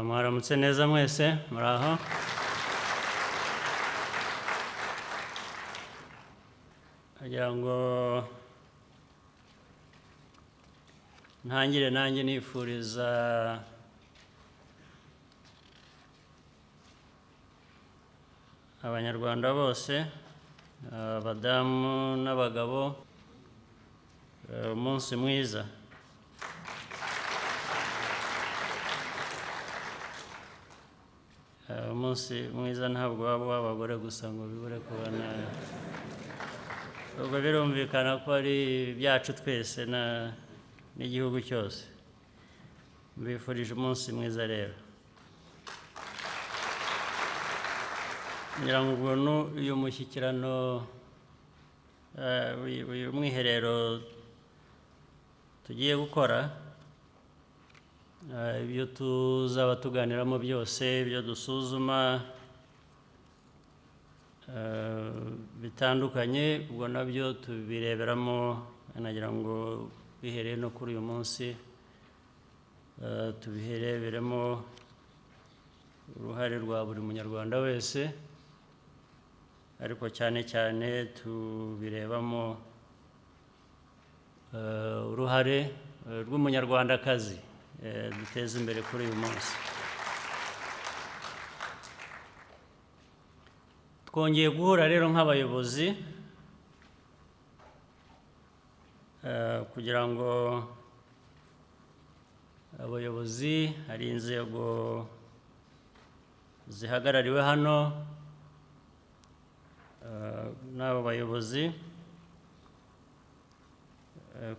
Mwaramutse neza mwese muraho. Kugira ngo ntangire nanjye nifuriza abanyarwanda bose, abadamu n'abagabo, umunsi mwiza. Umunsi mwiza ntabwo waba w'abagore gusa ngo bibure kubona, ubwo birumvikana ko ari byacu twese n'igihugu cyose. Mbifurije umunsi mwiza rero. ngira ngo ubuntu uyu mushyikirano, uyu mwiherero tugiye gukora, ibyo tuzaba tuganiramo byose, ibyo dusuzuma bitandukanye, ubwo nabyo tubireberamo. Nagira ngo bihereye no kuri uyu munsi tubihereberemo uruhare rwa buri munyarwanda wese, ariko cyane cyane tubirebamo uruhare rw'umunyarwandakazi duteza imbere kuri uyu munsi. Twongeye guhura rero nk'abayobozi kugira ngo abayobozi, hari inzego zihagarariwe hano n'abo bayobozi,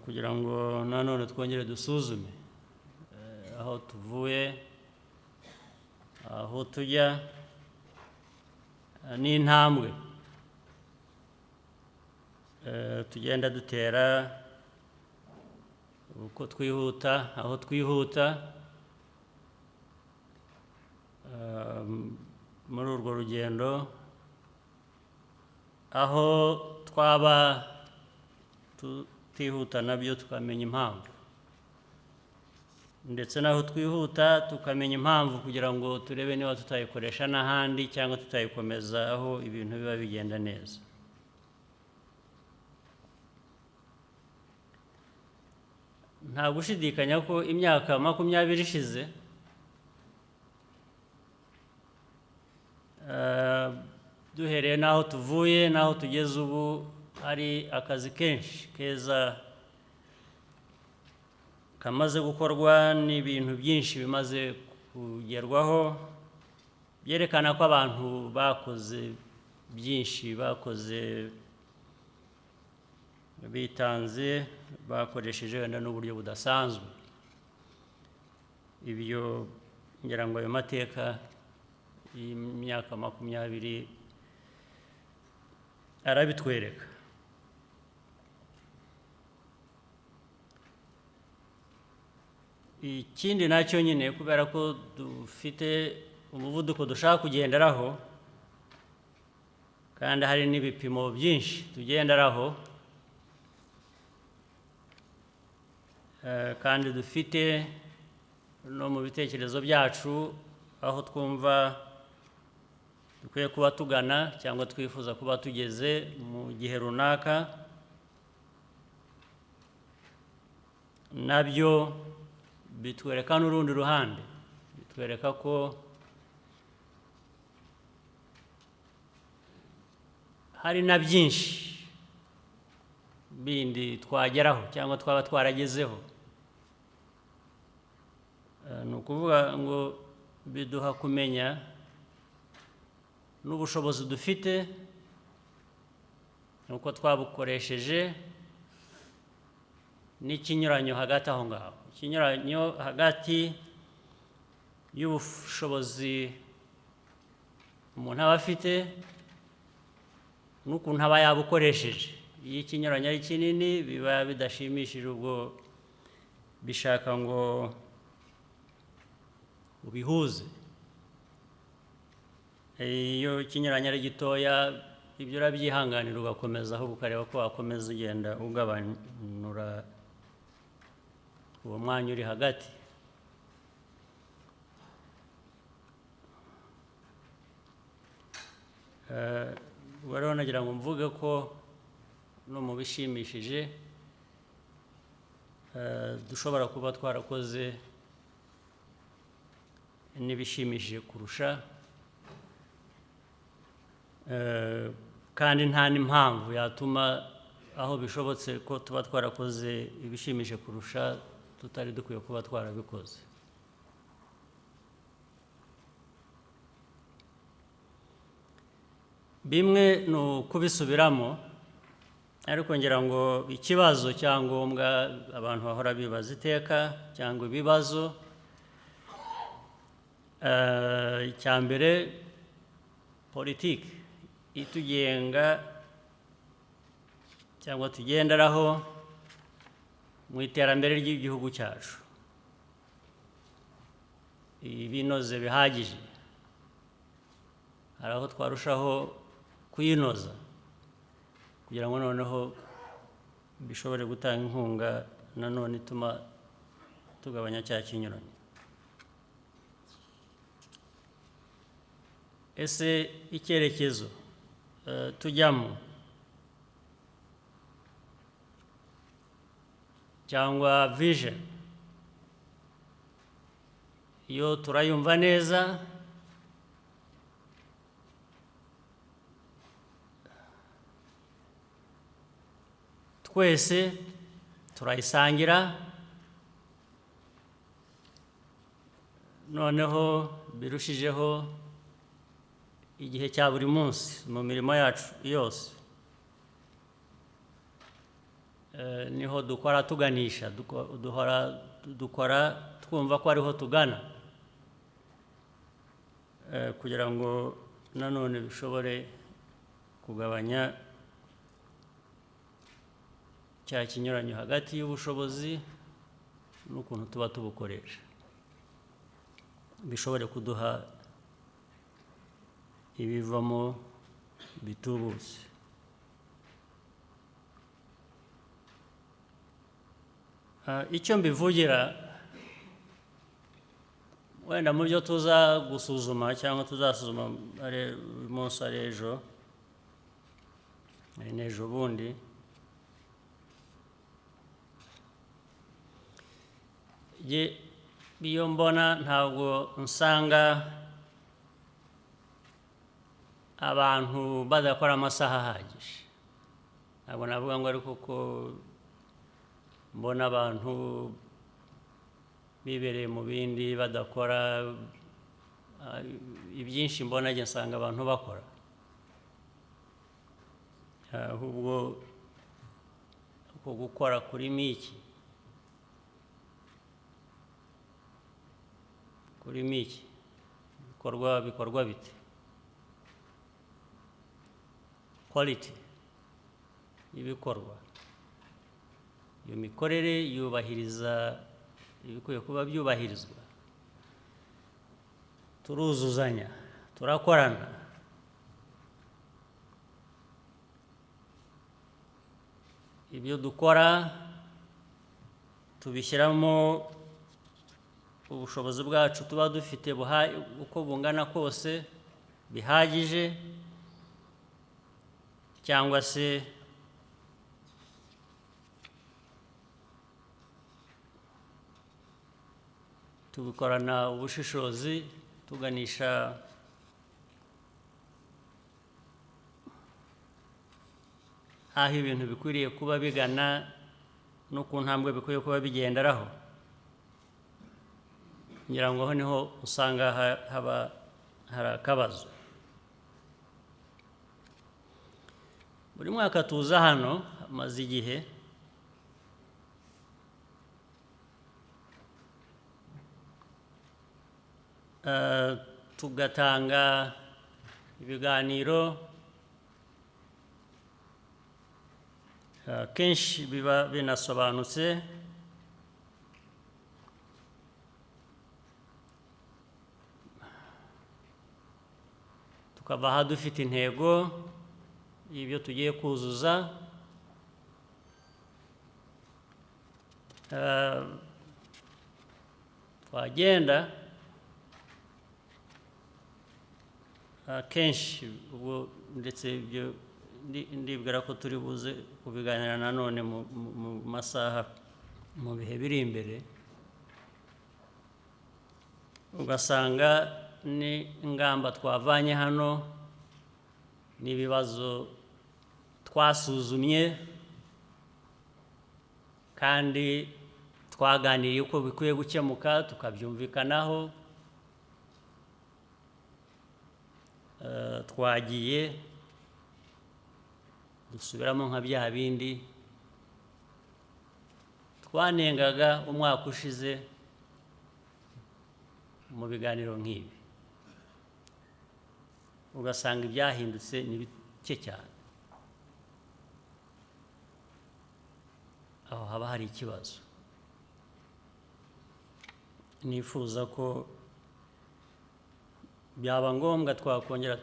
kugira ngo nanone twongere dusuzume aho tuvuye, aho tujya, n'intambwe tugenda dutera, uko twihuta, aho twihuta muri urwo rugendo, aho twaba tutihuta nabyo tukamenya impamvu, ndetse n'aho twihuta tukamenya impamvu, kugira ngo turebe niba tutayikoresha n'ahandi cyangwa tutayikomeza aho ibintu biba bigenda neza. Nta gushidikanya ko imyaka 20 ishize duhereye n'aho tuvuye n'aho tugeze ubu, hari akazi kenshi keza kamaze gukorwa, n'ibintu byinshi bimaze kugerwaho, byerekana ko abantu bakoze byinshi, bakoze bitanze, bakoresheje wenda n'uburyo budasanzwe. Ibyo ngira ngo ayo mateka y'imyaka 20 arabitwereka. Ikindi nacyo nyine, kubera ko dufite umuvuduko dushaka kugenderaho, kandi hari n'ibipimo byinshi tugenderaho, kandi dufite no mu bitekerezo byacu aho twumva dukwiye kuba tugana cyangwa twifuza kuba tugeze mu gihe runaka, nabyo bitwereka n'urundi ruhande, bitwereka ko hari na byinshi bindi twageraho cyangwa twaba twaragezeho. Ni ukuvuga ngo biduha kumenya n'ubushobozi dufite, nuko twabukoresheje, n'ikinyuranyo hagati aho ngaho, ikinyuranyo hagati y'ubushobozi umuntu aba afite n'ukuntu aba yabukoresheje. Iyo ikinyuranyo ari kinini biba bidashimishije, ubwo bishaka ngo ubihuze. Iyo ikinyuranyo ari gitoya, ibyo urabyihanganira ugakomeza, ahubwo ukareba ko wakomeza ugenda ugabanura uwo mwanya uri hagati. ubwo rero nagira ngo mvuge ko no mu bishimishije dushobora kuba twarakoze n'ibishimishije kurusha, kandi nta n'impamvu yatuma aho bishobotse ko tuba twarakoze ibishimishije kurusha tutari dukwiye kuba twarabikoze. Bimwe ni ukubisubiramo, ariko ngira ngo ikibazo cyangombwa abantu bahora bibaza iteka cyangwa ibibazo, icya mbere politiki itugenga cyangwa tugenderaho mu iterambere ry'igihugu cyacu, ibinoze bihagije, hari aho twarushaho kuyinoza kugira ngo noneho bishobore gutanga inkunga nanone ituma tugabanya cya kinyuranyo. Ese icyerekezo tujyamo cyangwa vision iyo turayumva neza, twese turayisangira, noneho birushijeho igihe cya buri munsi mu mirimo yacu yose, niho dukora tuganisha, dukora twumva ko ariho tugana, kugira ngo nanone bishobore kugabanya cya kinyuranyo hagati y'ubushobozi n'ukuntu tuba tubukoresha, bishobore kuduha ibivamo bitubutse. Icyo mbivugira wenda mu byo tuza gusuzuma cyangwa tuzasuzuma uyu munsi ari ejo n'ejo bundi, iyo mbona ntabwo nsanga abantu badakora amasaha ahagije, ntabwo navuga ngo ariko ko mbona abantu bibereye mu bindi badakora, ibyinshi mbona njye nsanga abantu bakora, ahubwo uko gukora kurimo iki, bikorwa bite, quality y'ibikorwa, iyo mikorere yubahiriza ibikwiye kuba byubahirizwa, turuzuzanya, turakorana, ibyo dukora tubishyiramo ubushobozi bwacu tuba dufite uko bungana kose bihagije, cyangwa se tubikorana ubushishozi tuganisha aho ibintu bikwiriye kuba bigana no ku ntambwe bikwiye kuba bigenderaho. ngira ngo aho niho usanga hari akabazo. Buri mwaka tuza hano amaze igihe tugatanga ibiganiro kenshi biba binasobanutse, tukava aha dufite intego y'ibyo tugiye kuzuza, twagenda akenshi ubwo ndetse ibyo ndibwira ko turi buze kubiganira nanone mu masaha mu bihe biri imbere, ugasanga ni ingamba twavanye hano n'ibibazo twasuzumye kandi twaganiriye uko bikwiye gukemuka tukabyumvikanaho, twagiye dusubiramo nka bya bindi twanengaga umwaka ushize mu biganiro nk'ibi, ugasanga ibyahindutse ni bike cyane. Aho haba hari ikibazo. Nifuza ko byaba ngombwa twakongera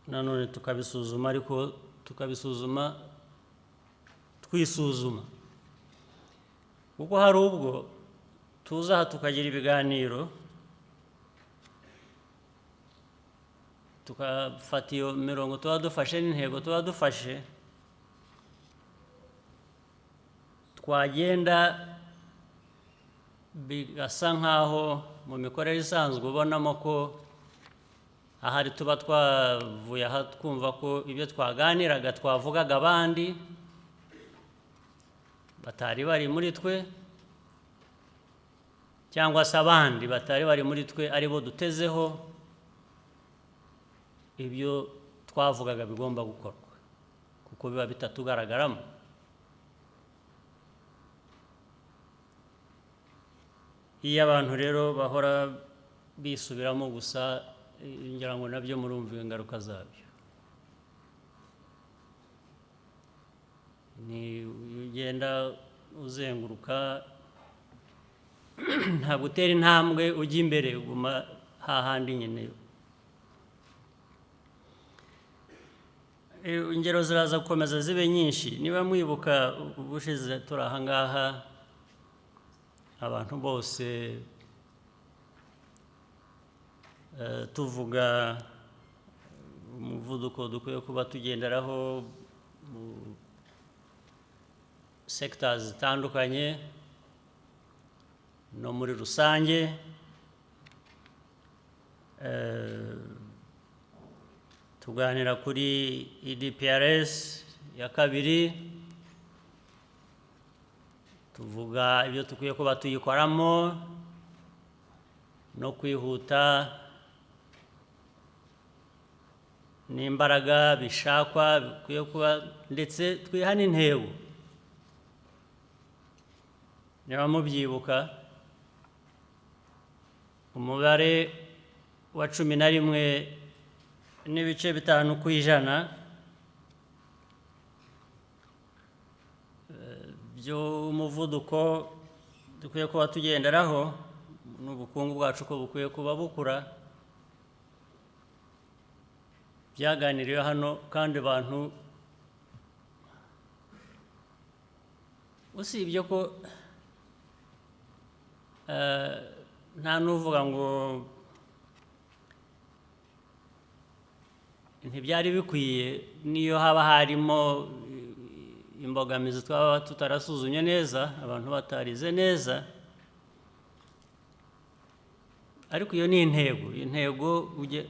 nanone tukabisuzuma, ariko tukabisuzuma twisuzuma, kuko hari ubwo tuza aha tukagira ibiganiro tukafata iyo mirongo tuba dufashe n'intego tuba dufashe, twagenda bigasa nk'aho mu mikorere isanzwe ubonamo ko ahari tuba twavuye aha twumva ko ibyo twaganiraga twavugaga abandi batari bari muri twe, cyangwa se abandi batari bari muri twe ari bo dutezeho ibyo twavugaga bigomba gukorwa, kuko biba bitatugaragaramo. Iyo abantu rero bahora bisubiramo gusa, ngira ngo nabyo murumva ingaruka zabyo. Ni ugenda uzenguruka ntabwo utera intambwe ujya imbere, uguma hahandi nyine. Ingero ziraza gukomeza zibe nyinshi. Niba mwibuka ubushize turi aha ngaha, abantu bose tuvuga umuvuduko dukwiye kuba tugenderaho mu sectors zitandukanye no muri rusange, tuganira kuri EDPRS ya kabiri, tuvuga ibyo dukwiye kuba tuyikoramo no kwihuta n'imbaraga bishakwa bikwiye kuba, ndetse twiha n'intego. Niba mubyibuka, umubare wa 11.5% by'umuvuduko dukwiye kuba tugenderaho n'ubukungu bwacu ko bukwiye kuba bukura, byaganiriwe hano, kandi abantu usibye ko nta n'uvuga ngo ntibyari bikwiye, niyo haba harimo imbogamizi twaba tutarasuzumye neza, abantu batarize neza, ariko iyo ni intego. Intego,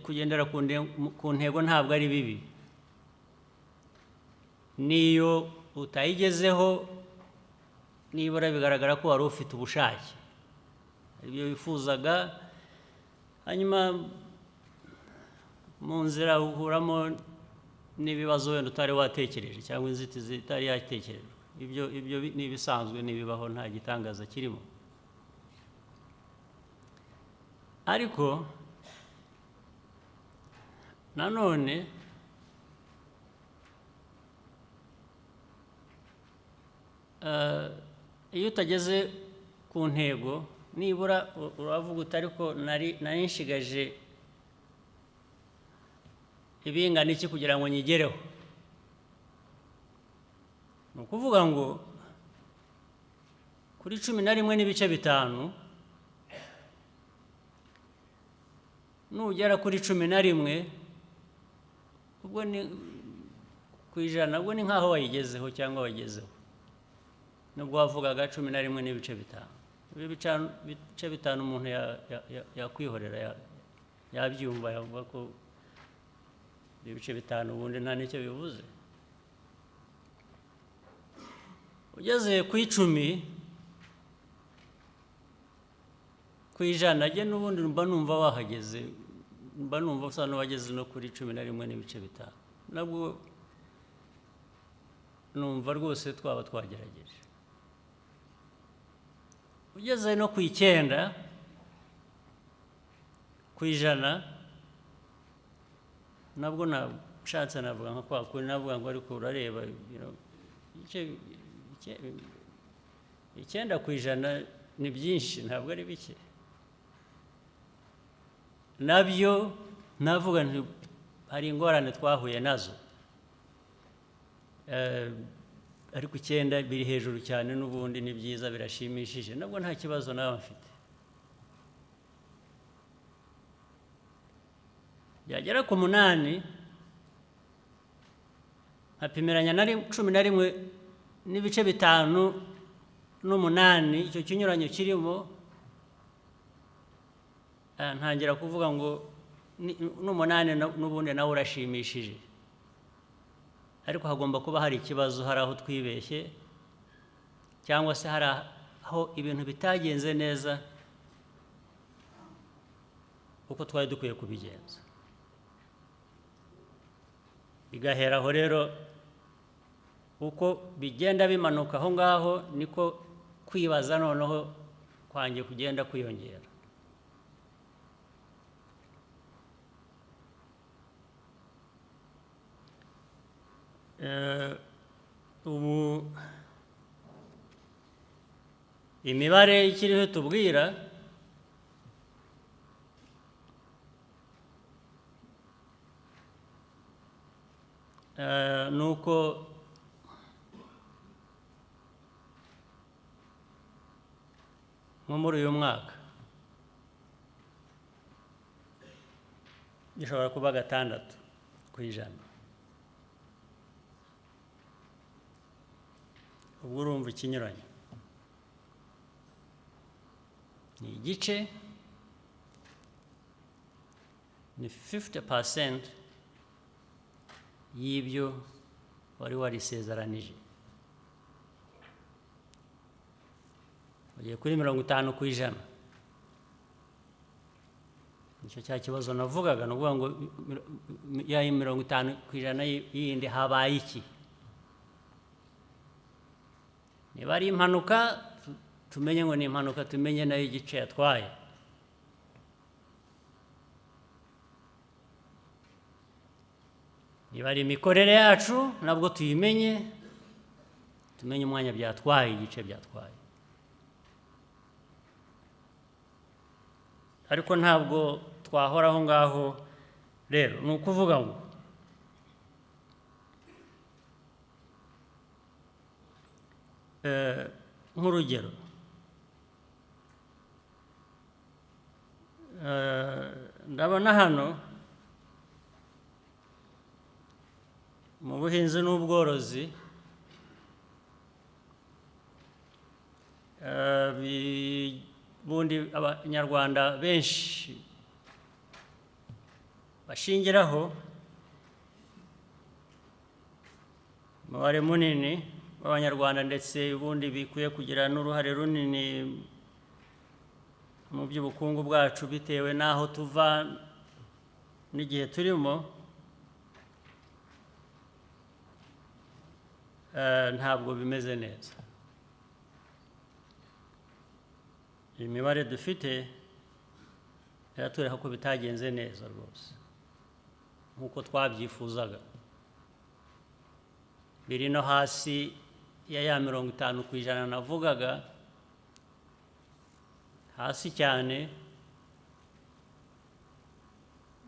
kugendera ku ntego ntabwo ari bibi. Niyo utayigezeho, nibura bigaragara ko wari ufite ubushake, ibyo wifuzaga, hanyuma mu nzira uhuramo n'ibibazo wenda utari watekereje cyangwa inzitizi itari yatekerejwe. Ibyo ni ibisanzwe, n'ibibaho, nta gitangaza kirimo. Ariko nanone iyo utageze ku ntego, nibura uravuga uti ariko nari nshigaje ibingana iki kugira ngo nyigereho. Ni ukuvuga ngo kuri 11.5 nugera kuri 11 ubwo ni ku ijana, ubwo ni nkaho wayigezeho cyangwa wagezeho, nubwo wavugaga 11 n'ibice bitanu. Ibice bitanu umuntu yakwihorera yabyumva, yavuga ko ibice bitanu ubundi nta nicyo bivuze. Ugeze ku 10 ku ijana, njye n'ubundi mba numva wahageze, mba numva usa n'uwageze no kuri 11 n'ibice bitanu, nabwo numva rwose twaba twagerageje. Ugeze no ku 9 ku ijana, nabwo nashatse navuga nka kwa kuri navuga ngo ariko urareba 9 ku ijana ni byinshi, ntabwo ari bike. Nabyo navuga nti hari ingorane twahuye nazo, ariko 9 biri hejuru cyane, n'ubundi ni byiza, birashimishije, nabwo nta kibazo nawe mfite. Byagera ku 8 hapimiranya na 11 n'ibice bitanu n'8, icyo kinyuranyo kirimo, ntangira kuvuga ngo n'8 n'ubundi nawe urashimishije, ariko hagomba kuba hari ikibazo, hari aho twibeshye, cyangwa se hari aho ibintu bitagenze neza uko twari dukwiye kubigenza. Bigahera aho rero, uko bigenda bimanuka aho ngaho niko kwibaza noneho kwanjye kugenda kwiyongera. Ubu imibare ikiriho tubwira nuko nko muri uyu mwaka gishobora kuba 6 ku ijana. Ubwo urumva ikinyuranye ni igice, ni 50% y'ibyo wari warisezeranije. Ugiye kuri 50 ku ijana, nicyo cya kibazo navugaga, ni ukuvuga ngo ya 50 ku ijana yindi habaye iki? Niba ari impanuka tumenye ngo ni impanuka, tumenye nayo igice yatwaye. Niba ari imikorere yacu nabwo tuyimenye, tumenye umwanya byatwaye, igice byatwaye. Ariko ntabwo twahora aho ngaho. Rero ni ukuvuga ngo nk'urugero, ndabona hano mu buhinzi n'ubworozi bundi abanyarwanda benshi bashingiraho, umubare munini w'abanyarwanda ndetse ubundi bikwiye kugira n'uruhare runini mu by'ubukungu bwacu bitewe n'aho tuva n'igihe turimo, ntabwo bimeze neza. Iyi mibare dufite iratwereka ko bitagenze neza rwose nk'uko twabyifuzaga. Biri no hasi ya 50 ku ijana navugaga, hasi cyane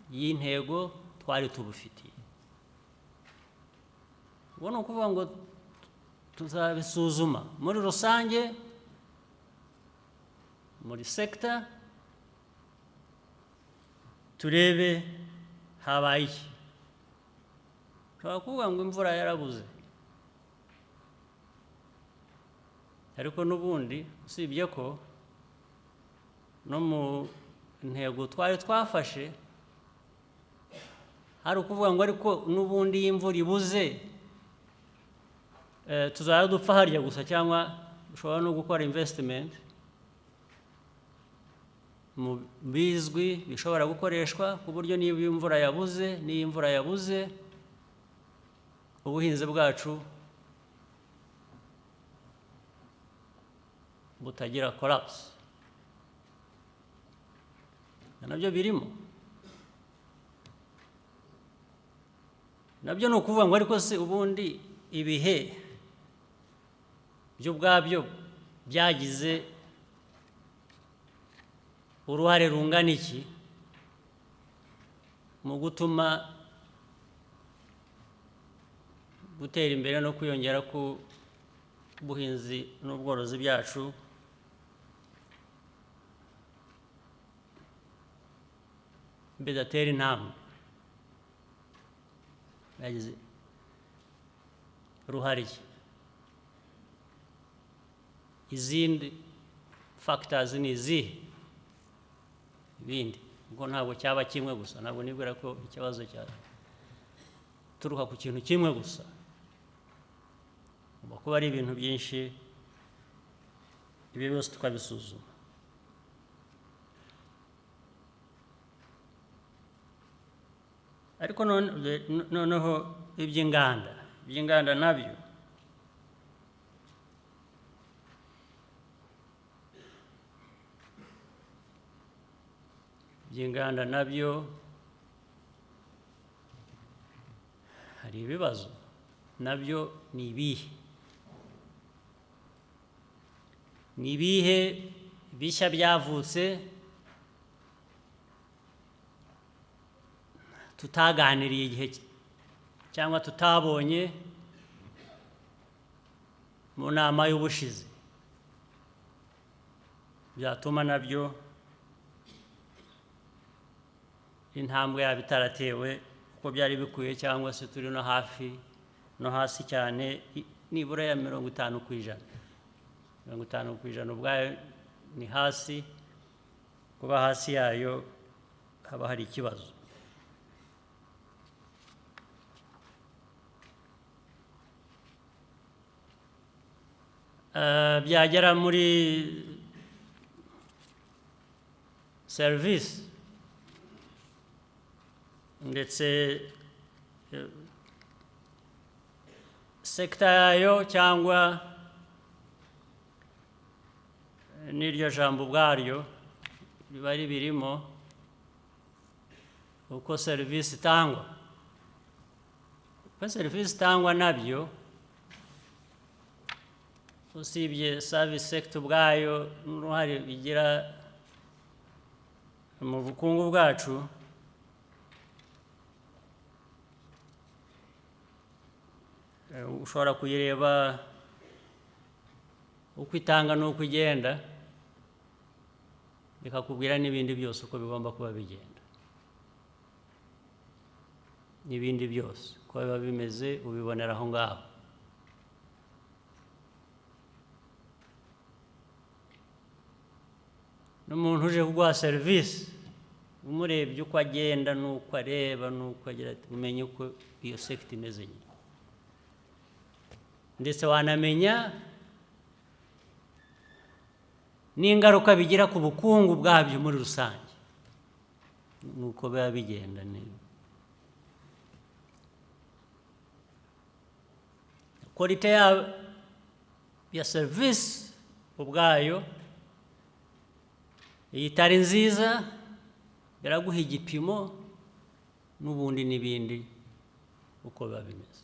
y'intego twari tubufitiye. Ubwo ni ukuvuga ngo tuzabisuzuma muri rusange, muri sector, turebe habaye iki. Ushobora kuvuga ngo imvura yarabuze, ariko n'ubundi usibye ko no mu ntego twari twafashe hari ukuvuga ngo ariko n'ubundi iyo imvura ibuze tuzajya dupfa harya gusa, cyangwa dushobora no gukora investment mu bizwi bishobora gukoreshwa ku buryo niba imvura yabuze ubuhinzi bwacu butagira collapse. Nabyo birimo, nabyo ni ukuvuga ngo ariko se ubundi ibihe byo ubwabyo byagize uruhare rungana iki mu gutuma gutera imbere no kwiyongera ku buhinzi n'ubworozi byacu bidatera intambwe? Yagize uruhare iki? Izindi factors ni izihe? Ibindi ubwo ntabwo cyaba kimwe gusa, ntabwo nibwira ko ikibazo turuka ku kintu kimwe gusa, ugomba kuba ari ibintu byinshi, ibi byose tukabisuzuma. Ariko noneho iby'inganda nabyo hari ibibazo nabyo. Ni ibihe bishya byavutse tutaganiriye igihe cyangwa tutabonye mu nama y'ubushize, byatuma nabyo intambwe yabo itaratewe uko byari bikwiye, cyangwa se turi no hafi no hasi cyane, nibura ya 50%. 50% ubwayo ni hasi, kuba hasi yayo haba hari ikibazo. Byagera muri serivisi ndetse sekita yayo cyangwa n'iryo jambo ubwaryo riba ribirimo, uko serivisi itangwa. Uko serivisi itangwa nabyo, usibye service sector ubwayo n'uruhare bigira mu bukungu bwacu, ushobora kuyireba uko itanga n'uko igenda, bikakubwira n'ibindi byose uko bigomba kuba bigenda. N'ibindi byose uko biba bimeze ubibonera aho ngaho. N'umuntu uje kuguha serivisi, umurebye uko agenda n'uko areba n'uko agira ati umenye uko iyo sekita imeze nyine, ndetse wanamenya n'ingaruka bigira ku bukungu bwabyo muri rusange, nuko biba bigenda neza. Quality ya serivisi ubwayo iyo itari nziza biraguha igipimo, n'ubundi n'ibindi uko biba bimeze.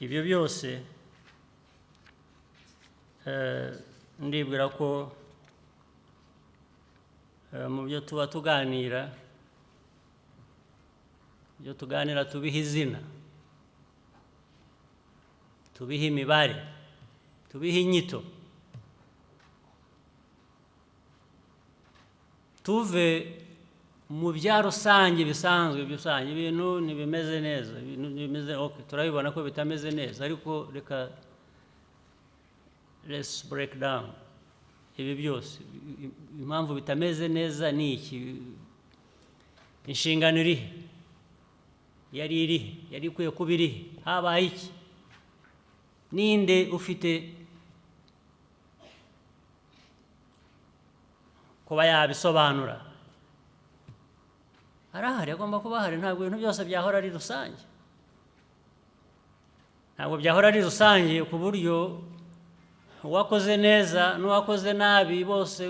Ibyo byose ndibwira ko mu byo tuba tuganira, tubiha izina, tubiha imibare, tubiha inyito, tuve mu bya rusange bisanzwe bisanzwe, ibintu ntibimeze neza, ibintu ntibimeze okay, turabibona ko bitameze neza, ariko reka let's break down ibi byose. Impamvu bitameze neza ni iki? Inshingano irihe? Yari irihe? Yari ikwiye kuba irihe? Habaye iki? Ninde ufite kuba yabisobanura? Arahari, agomba kuba ahari. Ntabwo ibintu byose byahora ari rusange, ntabwo byahora ari rusange ku buryo uwakoze neza n'uwakoze nabi bose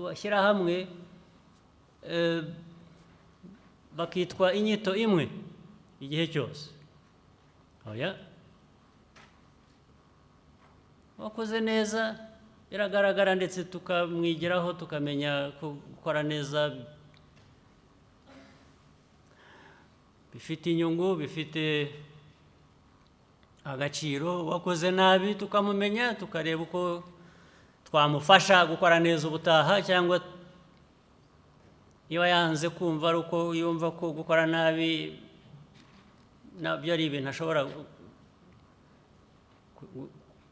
bashyira hamwe bakitwa inyito imwe igihe cyose. Oya, uwakoze neza biragaragara, ndetse tukamwigiraho tukamenya ko gukora neza bifite inyungu, bifite agaciro. Uwakoze nabi tukamumenya, tukareba uko twamufasha gukora neza ubutaha, cyangwa niba yanze kumva ari uko yumva ko gukora nabi nabyo ari ibintu ashobora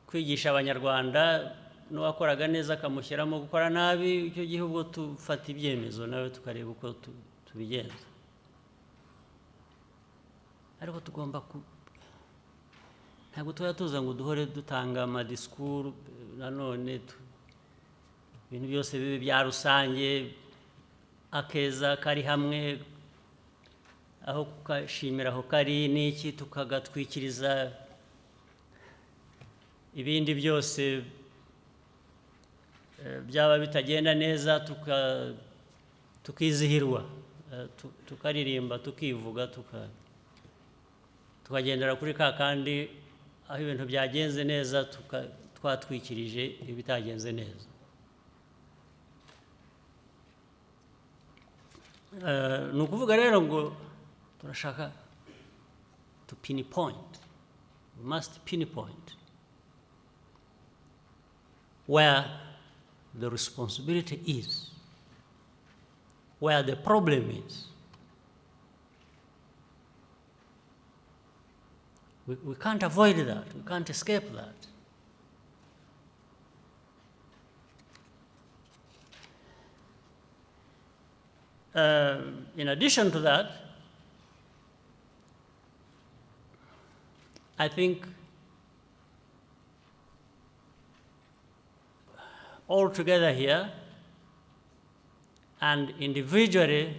kwigisha Abanyarwanda, n'uwakoraga neza akamushyiramo gukora nabi, icyo gihe ubwo tufata ibyemezo nawe tukareba uko tubigenza. Ariko tugomba ntabwo tuba tuza ngo duhore dutanga amadisikuru nanone ibintu byose bibe bya rusange, akeza kari hamwe, aho kukashimira aho kari n'iki tukagatwikiriza ibindi byose byaba bitagenda neza, tukizihirwa, tukaririmba, tukivuga, tukagendera kuri ka kandi aho ibintu byagenze neza twatwikirije ibitagenze neza. Ni ukuvuga rero ngo turashaka to pinpoint, we must pinpoint where the responsibility is, where the problem is. We can't avoid that. We can't escape that. In addition to that, I think all together here and individually,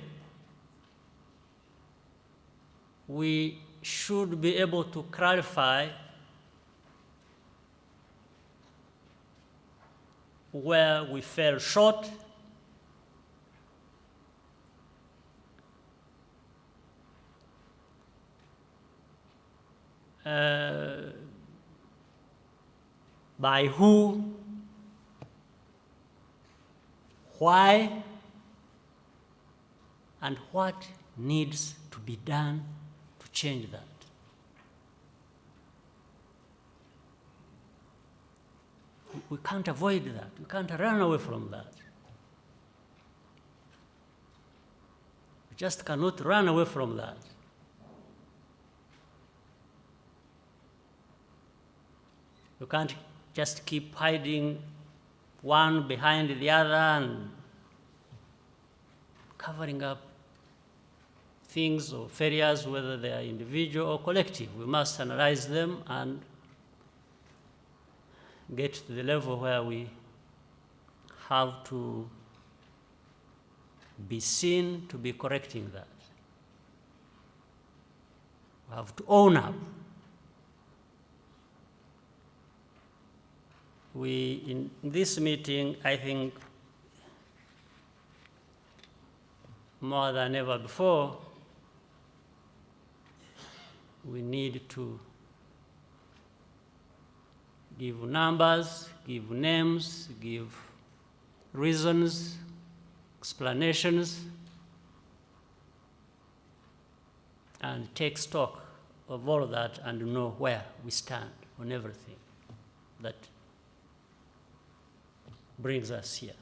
we should be able to clarify where we fell short, by who, why, and what needs to be done to change that. We can't avoid that. We can't run away from that. We just cannot run away from that. You can't just keep hiding one behind the other and covering up things or failures, whether they are individual or collective. We must analyze them and get to the level where we have to be seen to be correcting that. We have to own up. In this meeting, I think, more than ever before, we need to give numbers, give names, give reasons, explanations, and take stock of all of that and know where we stand on everything that brings us here.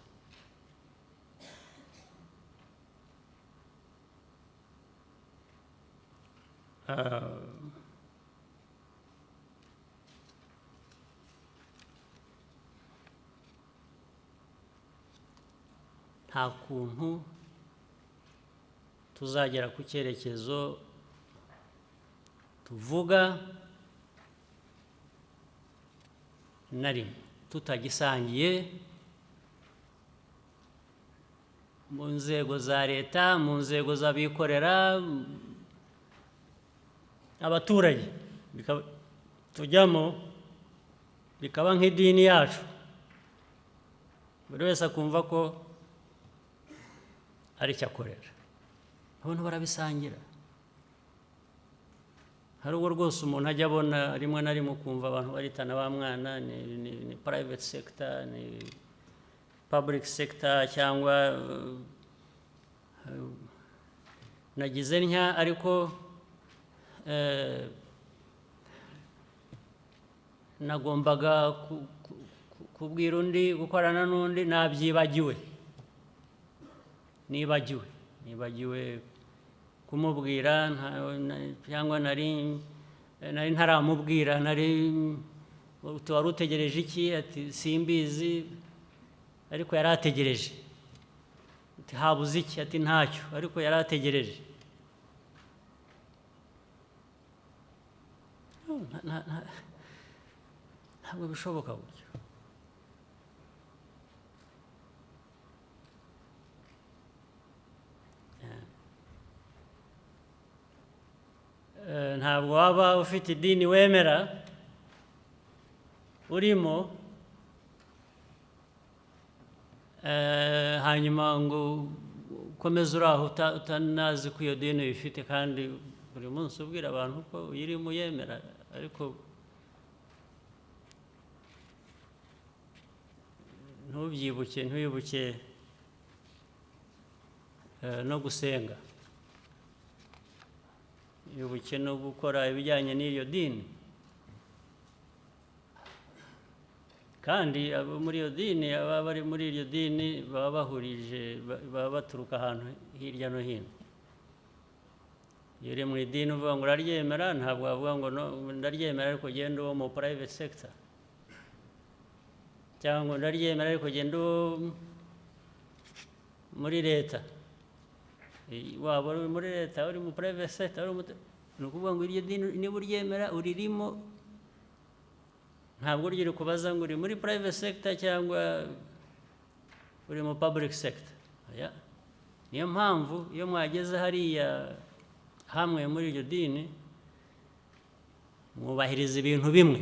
nta kuntu tuzagera ku cyerekezo tuvuga na rimwe tutagisangiye mu nzego za leta, mu nzego z'abikorera, abaturage tujyamo bikaba nk'idini yacu, buri wese akumva ko ari cyo akorera, abantu barabisangira. Hari ubwo rwose umuntu ajya abona rimwe na rimwe ukumva abantu baritana ba mwana, ni private sector, ni public sector, cyangwa nagize ntya ariko nagombaga kubwira undi, gukorana n'undi, nabyibagiwe, nibagiwe kumubwira, cyangwa nari ntaramubwira, wari utegereje iki? Ati simbizi, ariko yari ategereje. Ati habuze iki? Ati ntacyo, ariko yari ategereje. Ntabwo bishoboka gutyo. Ntabwo waba ufite idini wemera urimo hanyuma ngo ukomeze uri aho utanazi ko iyo dini uyifite, kandi buri munsi ubwira abantu ko uyirimo uyemera, ariko ntuyibuke no gusenga, yibuke no gukora ibijyanye n'iyo dini. Kandi abo muri iyo dini, ababa bari muri iryo dini baba baturuka ahantu hirya no hino. Iyo uri mu idini uvuga ngo uraryemera, ntabwo wavuga ngo ndaryemera ariko genda uwo mu private sector, cyangwa ngo ndaryemera ariko genda uwo muri leta. Waba uri muri leta, uri mu private sector, ni ukuvuga ngo iryo dini niba uryemera uririmo, ntabwo uryo uri kubaza ngo uri muri private sector cyangwa uri mu public sector. Niyo mpamvu iyo mwageze hariya hamwe muri iryo dini, mwubahiriza ibintu bimwe,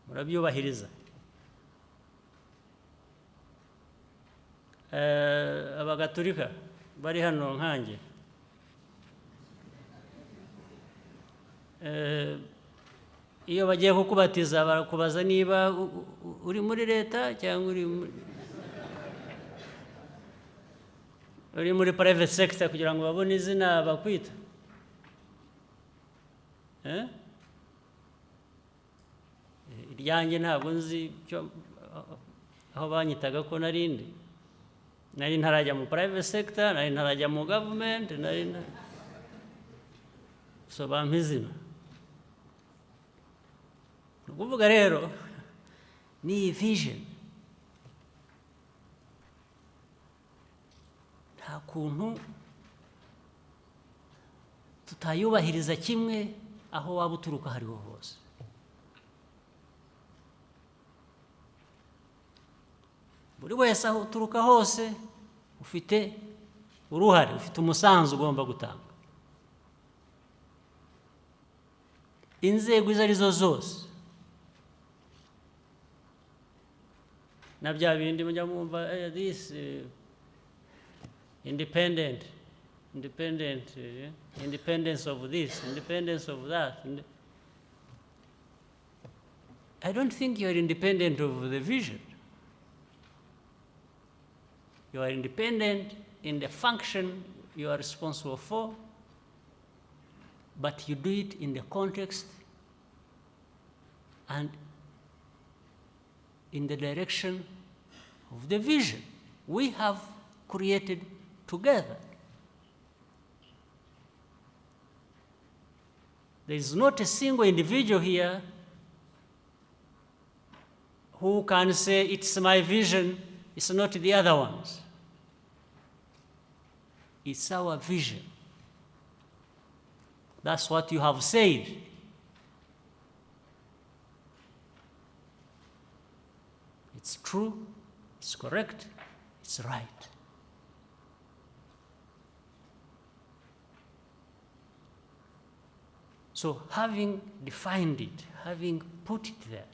murabyubahiriza. Abagatulika bari hano nkanjye, iyo bagiye kukubatiza barakubaza niba uri muri leta cyangwa uri muri private sector, kugira ngo babone izina bakwita. Iryanjye ntabwo nzi aho banyitaga ko nari ntarajya mu private sector, nari ntarajya mu government, so bampa izina. Ni ukuvuga rero ni iyi vision, nta kuntu tutayubahiriza kimwe aho waba uturuka aho ariho hose. Buri wese aho uturuka hose ufite uruhare, ufite umusanzu ugomba gutanga. Inzego izo arizo zose, na bya bindi mujya mwumva this independence of this, independence of that. I don't think you are independent of the vision. You are independent in the function you are responsible for, but you do it in the context and in the direction of the vision we have created together. There is not a single individual here who can say, it's my vision, it's not the other ones. It's our vision. That's what you have said. It's true, it's correct, it's right. So having defined it, having put it there,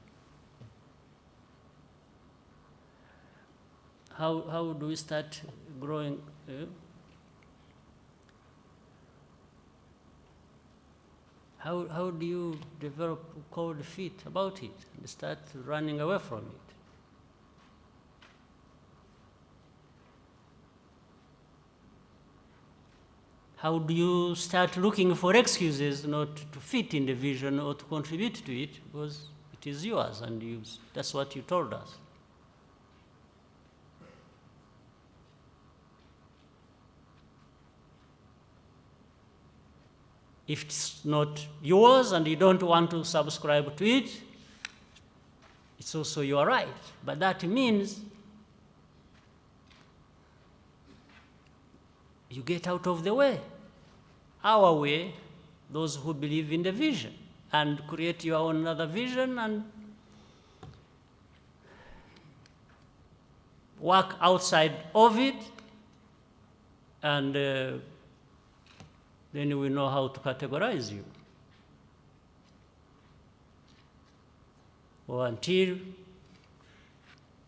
how do we start growing? How do you develop cold feet about it and start running away from it? How do you start looking for excuses not to fit in the vision or to contribute to it because it is yours and that's what you told us? If it's not yours and you don't want to subscribe to it, it's also your right. But that means you get out of the way. Our way, those who believe in the vision, and create your own other vision and work outside of it, and then we know how to categorize you. Or until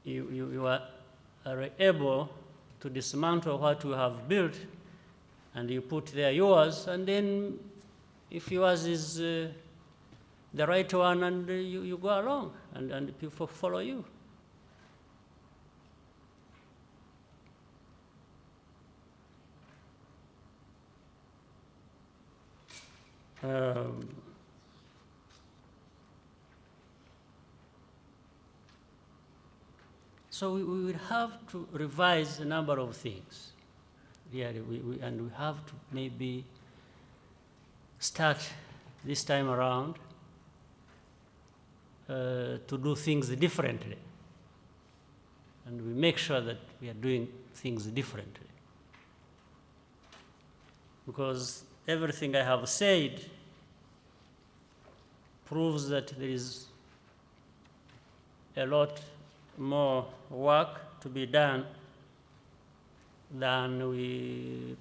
you are able to dismantle what you have built and you put there yours, and then if yours is the right one, and you go along and people follow you. So we will have to revise a number of things. Really, and we have to maybe start this time around to do things differently. And we make sure that we are doing things differently. Because everything I have said proves that there is a lot more work to be done than we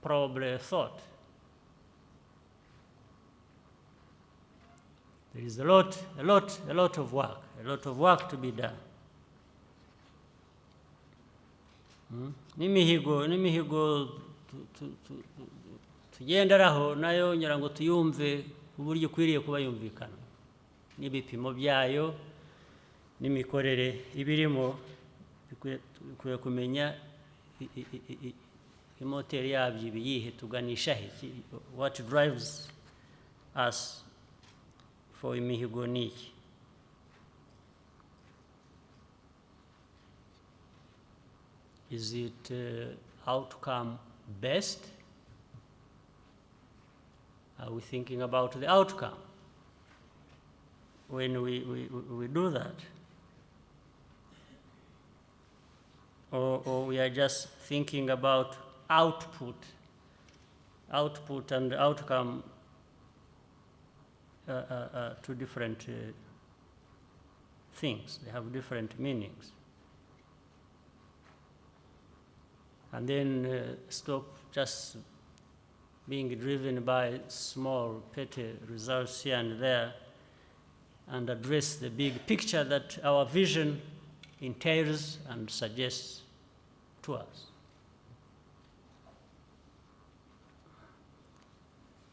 probably thought. There is a lot of work to be done. N'imihigo tugenderaho nayo ngira ngo tuyumve uburyo ukwiriye kuba yumvikana, n'ibipimo byayo n'imikorere ibirimo bikwiye kumenya imoteri yabyo ibiyihe tuganisha he, what drives us for imihigo niki. Is it outcome based? Are we thinking about the outcome when we do that? Or we are just thinking about output and outcome two different things. They have different meanings. And then stop just being driven by small, petty results here and there, and address the big picture that our vision entails and suggests to us.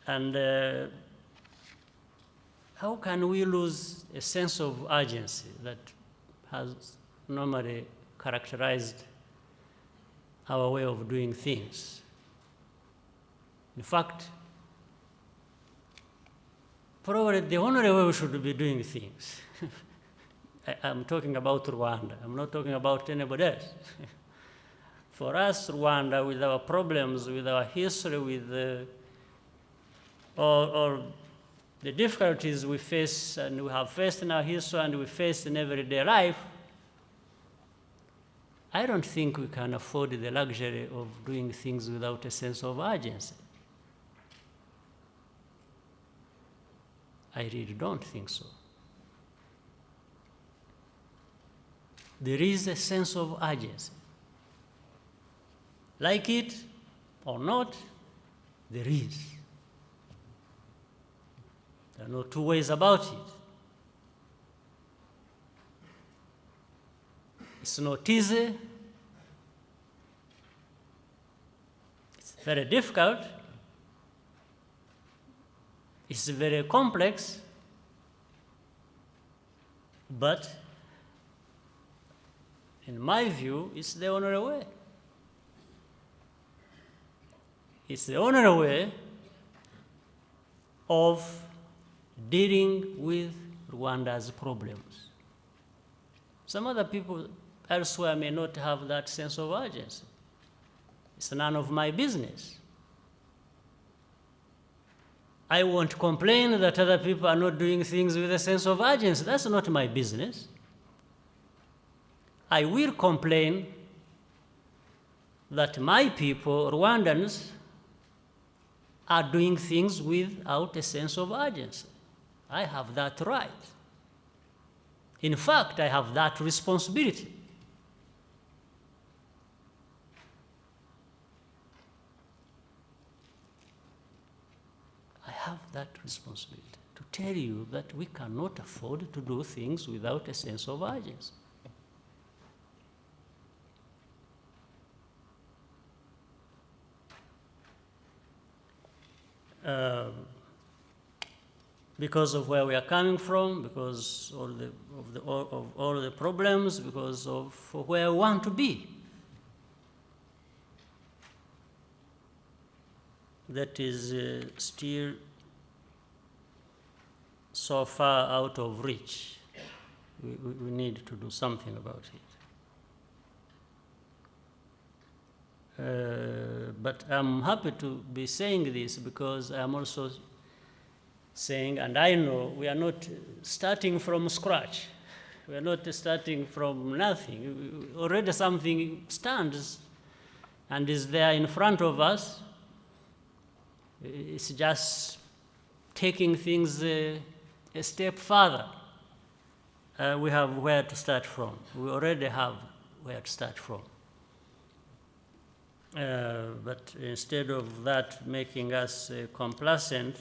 And how can we lose a sense of urgency that has normally characterized our way of doing things? In fact, probably the only way we should be doing things, I'm talking about Rwanda, I'm not talking about anybody else. For us, Rwanda, with our problems, with our history, with or the difficulties we face and we have faced in our history and we face in everyday life, I don't think we can afford the luxury of doing things without a sense of urgency. I really don't think so. There is a sense of urgency. Like it or not, there is. There are no two ways about it. It's not easy. It's very difficult. It's very complex. But in my view, it's the only way. It's the only way of dealing with Rwanda's problems. Some other people elsewhere may not have that sense of urgency. It's none of my business. I won't complain that other people are not doing things with a sense of urgency. That's not my business. I will complain that my people, Rwandans, are doing things without a sense of urgency. I have that right. In fact, I have that responsibility. I have that responsibility to tell you that we cannot afford to do things without a sense of urgency. Because of where we are coming from, because of all the problems, because of where we want to be. That is still so far out of reach. We need to do something about it. But I'm happy to be saying this because I'm also saying, and I know we are not starting from scratch. We are not starting from nothing. Already something stands and is there in front of us. It's just taking things a step further. We have where to start from. We already have where to start from. But instead of that making us complacent,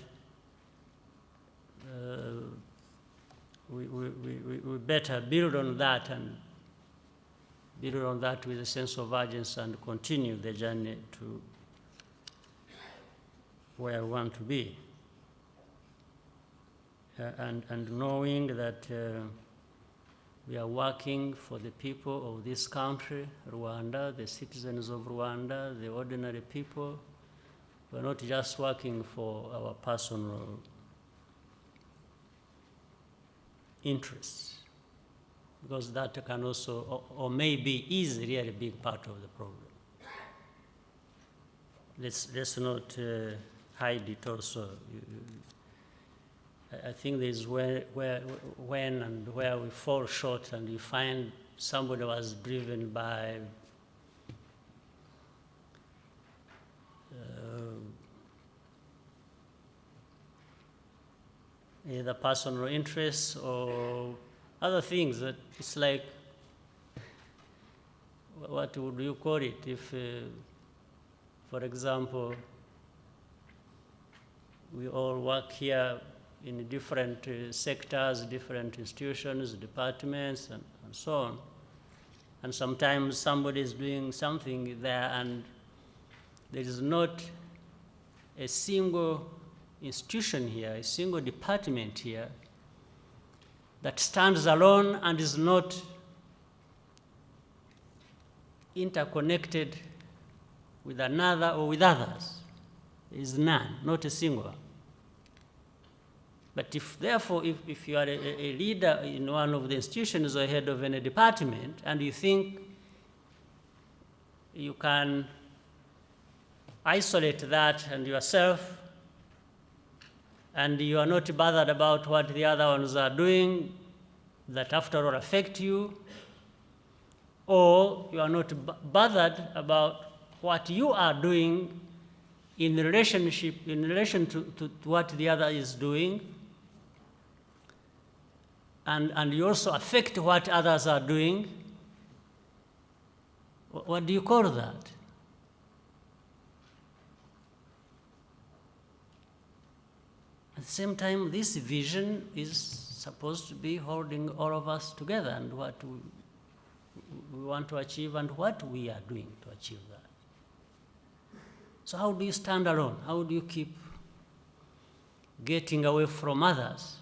we better build on that and build on that with a sense of urgency and continue the journey to where we want to be. And knowing that we are working for the people of this country, Rwanda, the citizens of Rwanda, the ordinary people. We're not just working for our personal interests, because that can also, or maybe is really a big part of the problem. Let's not hide it also. I think there's when and where we fall short and we find somebody was driven by either personal interests or other things that it's like, what would you call it if, for example, we all work here in different sectors, different institutions, departments, and so on. And sometimes somebody is doing something there and there is not a single institution here, a single department here that stands alone and is not interconnected with another or with others. There is none, not a single one. But if, therefore, if you are a leader in one of the institutions or head of any department and you think you can isolate that and yourself and you are not bothered about what the other ones are doing that after all affect you, or you are not bothered about what you are doing in relation to what the other is doing, and you also affect what others are doing, what do you call that? At the same time, this vision is supposed to be holding all of us together, and what we want to achieve and what we are doing to achieve that. So how do you stand alone? How do you keep getting away from others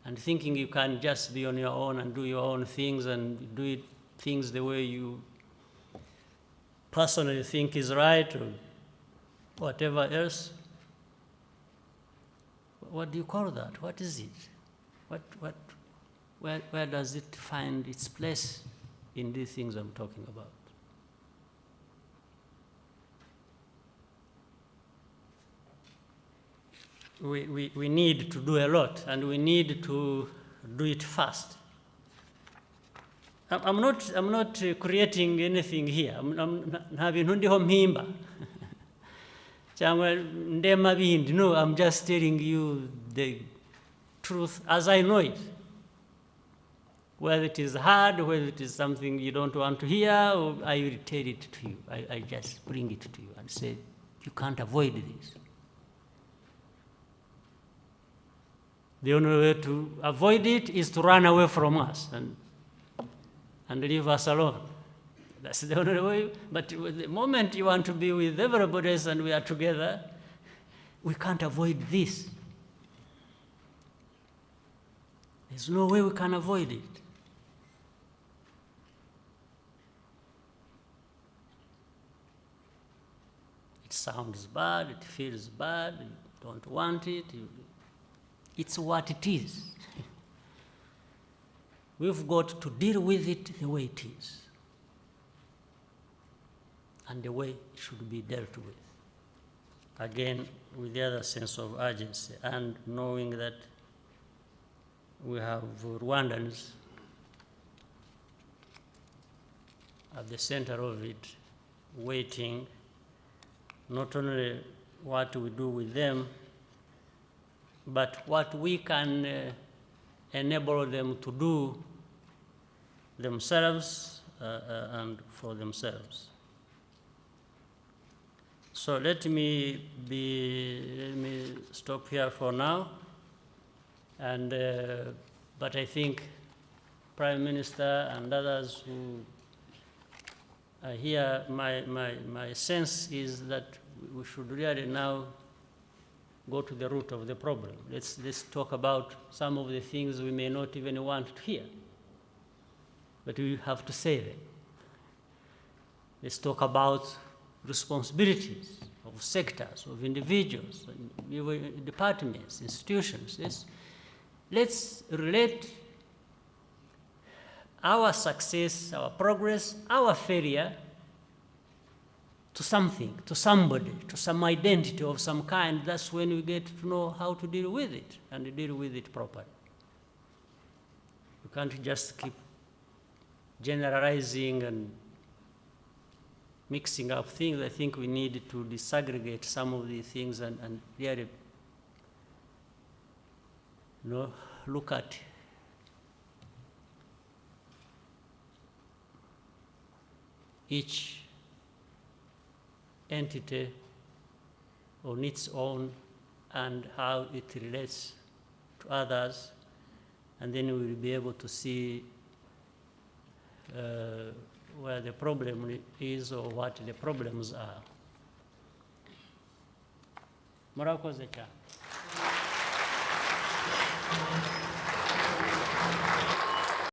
and thinking you can just be on your own and do your own things and do things the way you personally think is right, or whatever else? What do you call that? What is it? Where does it find its place in these things I'm talking about? We need to do a lot, and we need to do it fast. I'm not creating anything here. No, I'm just telling you the truth as I know it. Whether it is hard, whether it is something you don't want to hear, or I will tell it to you. I just bring it to you and say, you can't avoid this. The only way to avoid it is to run away from us and leave us alone. That's the only way. But the moment you want to be with everybody else and we are together, we can't avoid this. There's no way we can avoid it. It sounds bad, it feels bad, you don't want it. It's what it is. We've got to deal with it the way it is, and the way it should be dealt with. Again, with the other sense of urgency, and knowing that we have Rwandans at the center of it, waiting not only what we do with them, but what we can enable them to do themselves and for themselves. So let me stop here for now. And but I think Prime Minister and others who are here, my sense is that we should really now go to the root of the problem. Let's talk about some of the things we may not even want to hear, but we have to say them. Let's talk about responsibilities of sectors, of individuals, departments, institutions. Let's relate our success, our progress, our failure to something, to somebody, to some identity of some kind. That's when we get to know how to deal with it and deal with it properly. We can't just keep generalizing and mixing up things. I think we need to disaggregate some of these things and really look at each entity on its own and how it relates to others, and then we will be able to see where the problem is or what the problems are. Murakoze cyane.